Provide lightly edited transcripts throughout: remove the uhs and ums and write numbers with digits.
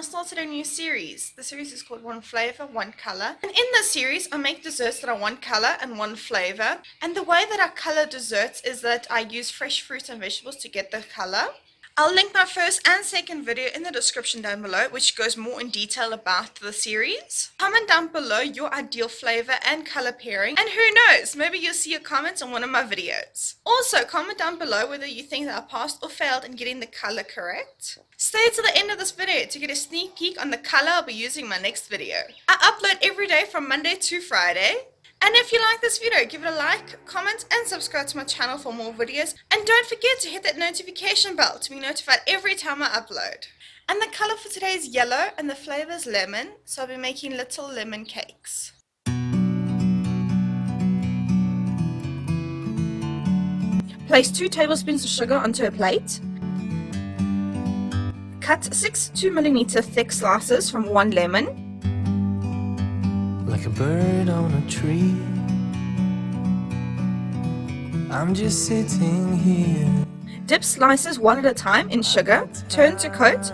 started a new series. The series is called One Flavor, One Color. And in this series, I make desserts that are one color and one flavor. And the way that I color desserts is that I use fresh fruits and vegetables to get the color. I'll link my first and second video in the description down below, which goes more in detail about the series. Comment down below your ideal flavor and color pairing, and who knows, maybe you'll see your comments on one of my videos. Also, comment down below whether you think that I passed or failed in getting the color correct. Stay to the end of this video to get a sneak peek on the color I'll be using in my next video. I upload every day from Monday to Friday. And if you like this video, give it a like, comment, and subscribe to my channel for more videos. And don't forget to hit that notification bell to be notified every time I upload. And the color for today is yellow and the flavor is lemon, so I'll be making little lemon cakes. Place 2 tablespoons of sugar onto a plate. Cut 6 2mm thick slices from 1 lemon. Like a bird on a tree, I'm just sitting here. Dip slices one at a time in sugar, turn to coat.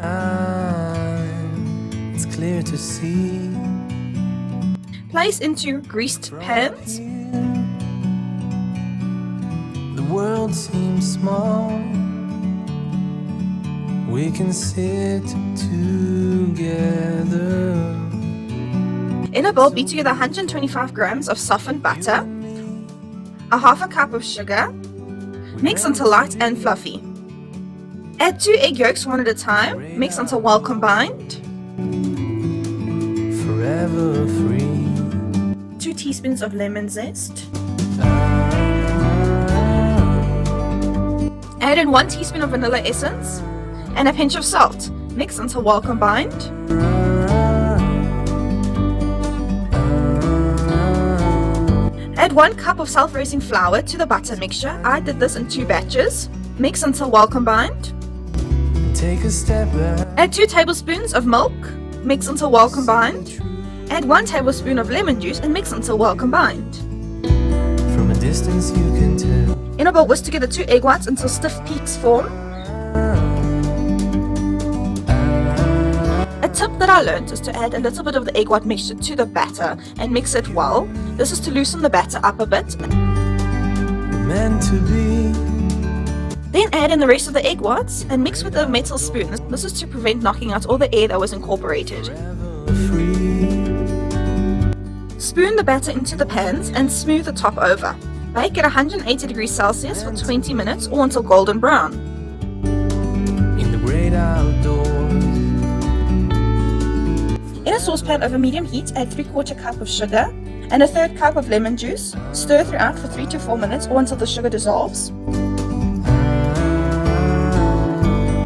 It's clear to see. Place into greased pans. The world seems small. We can sit together. In a bowl, beat together 125 grams of softened butter, a half a cup of sugar, mix until light and fluffy. Add 2 egg yolks one at a time, mix until well combined. Forever free. 2 teaspoons of lemon zest. Add in 1 teaspoon of vanilla essence and a pinch of salt. Mix until well combined. Add 1 cup of self-raising flour to the butter mixture. I did this in 2 batches. Mix until well combined. Take a step back. Add 2 tablespoons of milk. Mix until well combined. Add 1 tablespoon of lemon juice and mix until well combined. From a distance you can tell. In a bowl, whisk together 2 egg whites until stiff peaks form. A tip that I learned is to add a little bit of the egg white mixture to the batter and mix it well. This is to loosen the batter up a bit. Meant to be. Then add in the rest of the egg whites and mix with a metal spoon. This is to prevent knocking out all the air that was incorporated. Spoon the batter into the pans and smooth the top over. Bake at 180 degrees Celsius for 20 minutes or until golden brown. In the great outdoors. In a saucepan over medium heat, add 3/4 cup of sugar and a 1/3 cup of lemon juice. Stir throughout for 3 to 4 minutes or until the sugar dissolves.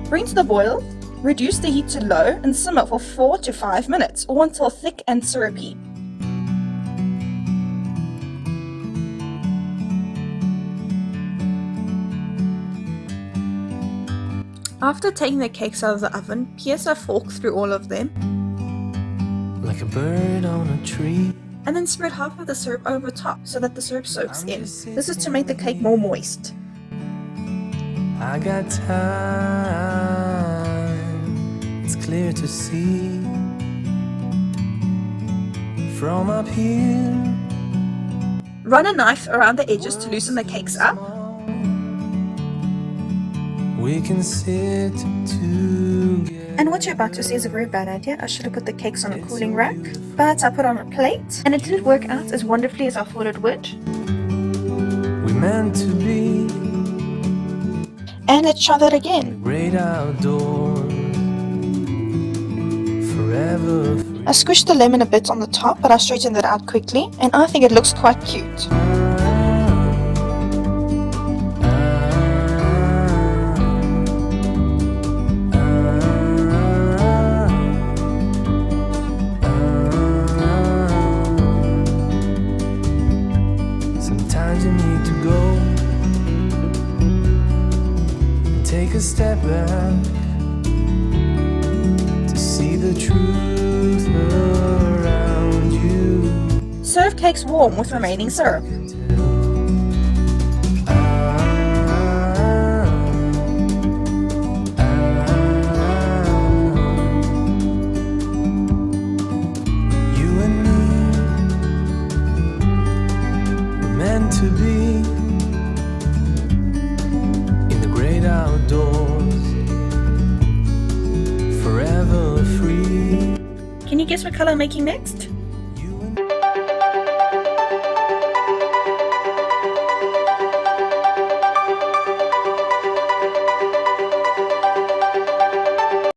Bring to the boil, reduce the heat to low and simmer for 4 to 5 minutes or until thick and syrupy. After taking the cakes out of the oven, pierce a fork through all of them. Like a bird on a tree. And then spread half of the syrup over top so that the syrup soaks in. This is to make the cake more moist. I got time. It's clear to see. From up here. Run a knife around the edges to loosen the cakes up. We can sit together. And what you're about to see is a very bad idea. I should have put the cakes on a cooling rack, but I put on a plate and it didn't work out as wonderfully as I thought it would. We meant to be. And let's try that again. Great outdoors. Forever free. I squished the lemon a bit on the top, but I straightened it out quickly and I think it looks quite cute. Sometimes you need to go and take a step back to see the truth around you. Serve cakes warm with remaining syrup. guess what color I'm making next?